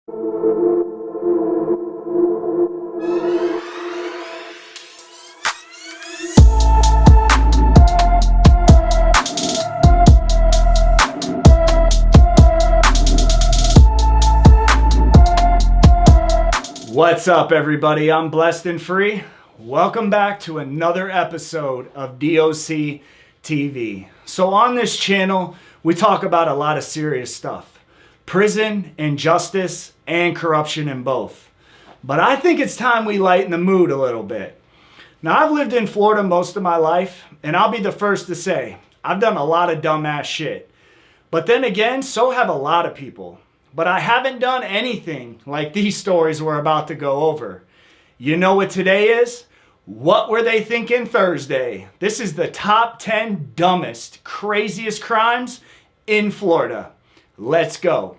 What's up, everybody? I'm Blessed and Free. Welcome back to another episode of DOC TV. So on this channel, we talk about a lot of serious stuff. Prison, injustice, and corruption in both. But I think it's time we lighten the mood a little bit. Now, I've lived in Florida most of my life, and I'll be the first to say, I've done a lot of dumbass shit. But then again, so have a lot of people. But I haven't done anything like these stories we're about to go over. You know what today is? What were they thinking Thursday? This is the top 10 dumbest, craziest crimes in Florida. Let's go.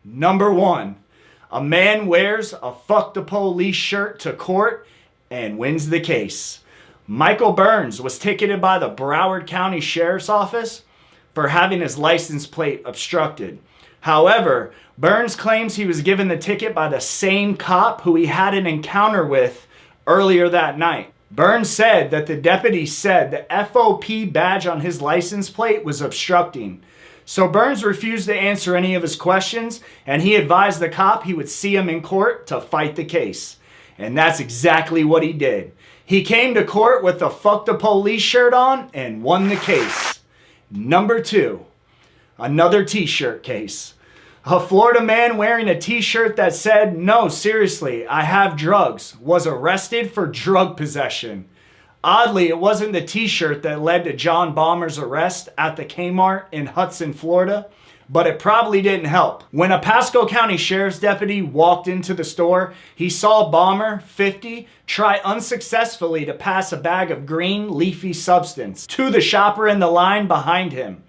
Number 1, a man wears a fuck the police shirt to court and wins the case. Michael Burns was ticketed by the Broward County Sheriff's Office for having his license plate obstructed. However, Burns claims he was given the ticket by the same cop who he had an encounter with earlier that night. Burns said that the deputy said the FOP badge on his license plate was obstructing. So Burns refused to answer any of his questions, and he advised the cop he would see him in court to fight the case. And that's exactly what he did. He came to court with the fuck the police shirt on and won the case. Number 2, another t-shirt case. A Florida man wearing a t-shirt that said, "No, seriously, I have drugs," was arrested for drug possession. Oddly, it wasn't the t-shirt that led to John Bomber's arrest at the Kmart in Hudson, Florida, but it probably didn't help. When a Pasco County Sheriff's deputy walked into the store, he saw Bomber, 50, try unsuccessfully to pass a bag of green, leafy substance to the shopper in the line behind him.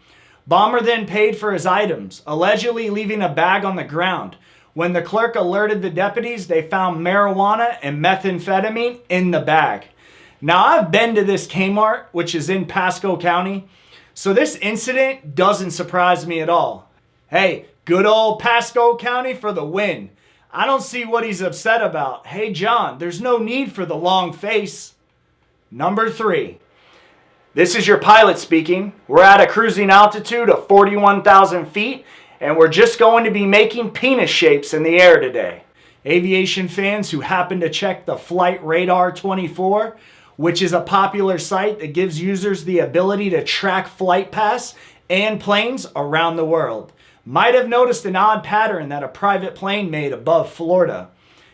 Bomber then paid for his items, allegedly leaving a bag on the ground. When the clerk alerted the deputies, they found marijuana and methamphetamine in the bag. Now, I've been to this Kmart, which is in Pasco County, so this incident doesn't surprise me at all. Hey, good old Pasco County for the win. I don't see what he's upset about. Hey, John, there's no need for the long face. Number 3. This is your pilot speaking. We're at a cruising altitude of 41,000 feet, and we're just going to be making penis shapes in the air today. Aviation fans who happen to check the Flight Radar 24, which is a popular site that gives users the ability to track flight paths and planes around the world, might have noticed an odd pattern that a private plane made above Florida.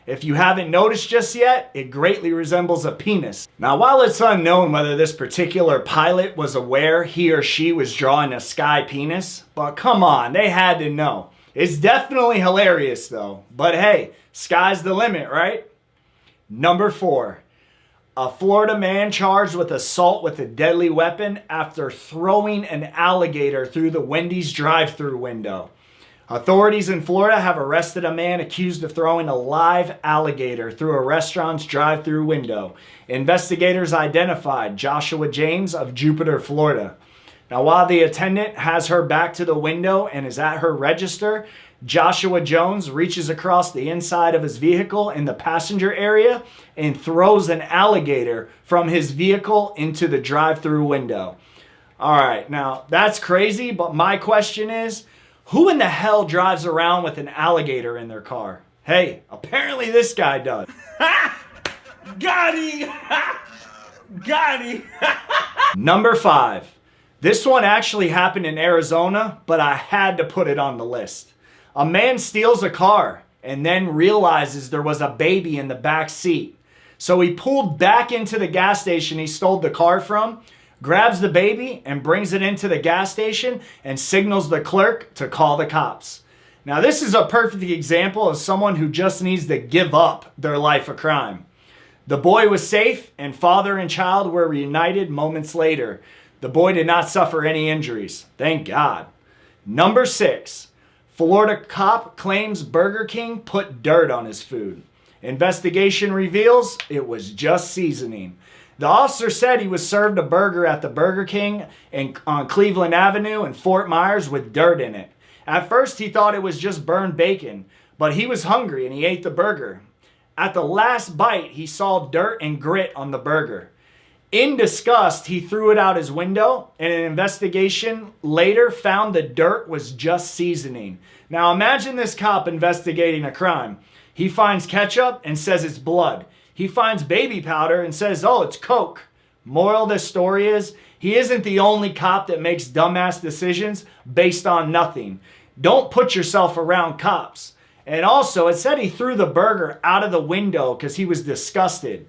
If you haven't noticed just yet, it greatly resembles a penis. Now, while it's unknown whether this particular pilot was aware he or she was drawing a sky penis, but come on, they had to know. It's definitely hilarious though, but hey, sky's the limit, right? Number 4, a Florida man charged with assault with a deadly weapon after throwing an alligator through the Wendy's drive-thru window. Authorities in Florida have arrested a man accused of throwing a live alligator through a restaurant's drive-thru window. Investigators identified Joshua James of Jupiter, Florida. Now, while the attendant has her back to the window and is at her register, Joshua Jones reaches across the inside of his vehicle in the passenger area and throws an alligator from his vehicle into the drive-thru window. All right, now that's crazy, but my question is, who in the hell drives around with an alligator in their car? Hey, apparently this guy does. Got him! Got him! Number 5. This one actually happened in Arizona, but I had to put it on the list. A man steals a car and then realizes there was a baby in the back seat. So he pulled back into the gas station he stole the car from, grabs the baby and brings it into the gas station and signals the clerk to call the cops. Now, this is a perfect example of someone who just needs to give up their life of crime. The boy was safe and father and child were reunited moments later. The boy did not suffer any injuries. Thank God. Number 6. Florida cop claims Burger King put dirt on his food. Investigation reveals it was just seasoning. The officer said he was served a burger at the Burger King on Cleveland Avenue in Fort Myers with dirt in it. At first, he thought it was just burned bacon, but he was hungry and he ate the burger. At the last bite, he saw dirt and grit on the burger. In disgust, he threw it out his window, and an investigation later found the dirt was just seasoning. Now imagine this cop investigating a crime. He finds ketchup and says it's blood. He finds baby powder and says, oh, it's Coke. Moral of the story is, he isn't the only cop that makes dumbass decisions based on nothing. Don't put yourself around cops. And also, it said he threw the burger out of the window because he was disgusted.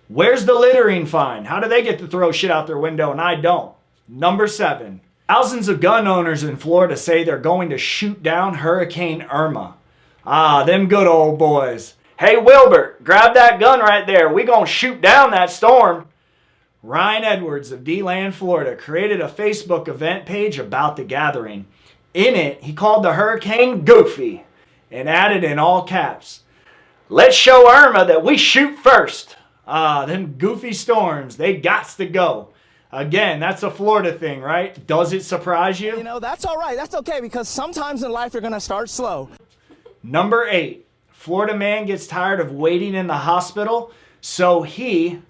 Where's the littering fine? How do they get to throw shit out their window and I don't? Number 7. Thousands of gun owners in Florida say they're going to shoot down Hurricane Irma. Ah, them good old boys. Hey Wilbert, grab that gun right there. We gonna shoot down that storm. Ryan Edwards of D-Land, Florida created a Facebook event page about the gathering. In it, he called the hurricane Goofy and added in all caps, let's show Irma that we shoot first. Ah, them goofy storms, they gots to go. Again, that's a Florida thing, right? Does it surprise you? You know, that's all right. That's okay, because sometimes in life you're going to start slow. Number 8. Florida man gets tired of waiting in the hospital, so he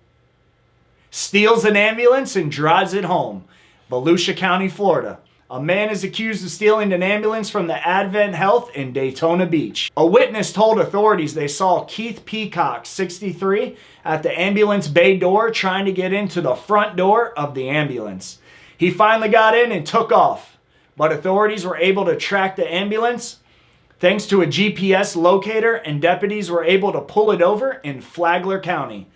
steals an ambulance and drives it home. Volusia County, Florida. A man is accused of stealing an ambulance from the Advent Health in Daytona Beach. A witness told authorities they saw Keith Peacock, 63, at the ambulance bay door trying to get into the front door of the ambulance. He finally got in and took off, but authorities were able to track the ambulance thanks to a GPS locator, and deputies were able to pull it over in Flagler County.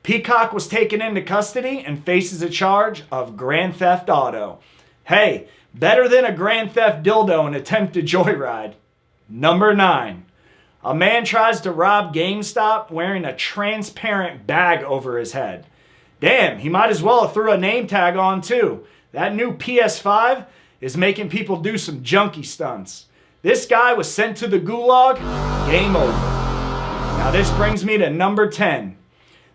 Peacock was taken into custody and faces a charge of grand theft auto. Hey, better than a grand theft dildo and attempted joyride. Number 9. A man tries to rob GameStop wearing a transparent bag over his head. Damn, he might as well have threw a name tag on too. That new PS5 is making people do some junky stunts. This guy was sent to the gulag. Game over. Now this brings me to number 10.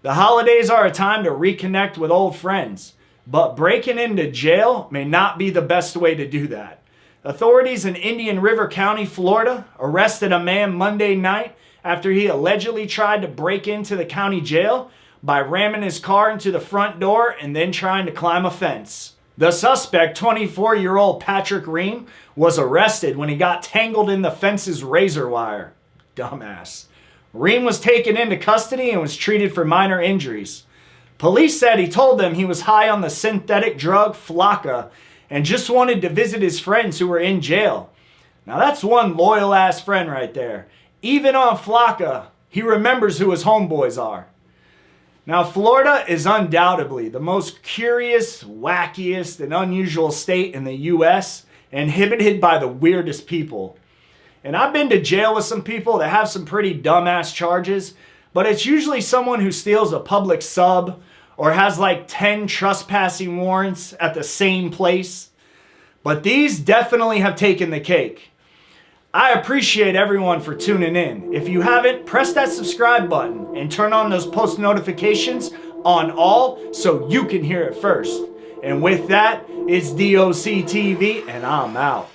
The holidays are a time to reconnect with old friends, but breaking into jail may not be the best way to do that. Authorities in Indian River County, Florida, arrested a man Monday night after he allegedly tried to break into the county jail by ramming his car into the front door and then trying to climb a fence. The suspect, 24-year-old Patrick Ream, was arrested when he got tangled in the fence's razor wire. Dumbass. Ream was taken into custody and was treated for minor injuries. Police said he told them he was high on the synthetic drug Flocka and just wanted to visit his friends who were in jail. Now that's one loyal ass friend right there. Even on Flocka, he remembers who his homeboys are. Now Florida is undoubtedly the most curious, wackiest, and unusual state in the U.S., inhabited by the weirdest people. And I've been to jail with some people that have some pretty dumbass charges, but it's usually someone who steals a public sub or has like 10 trespassing warrants at the same place. But these definitely have taken the cake. I appreciate everyone for tuning in. If you haven't, press that subscribe button and turn on those post notifications on all so you can hear it first. And with that, it's DOC TV and I'm out.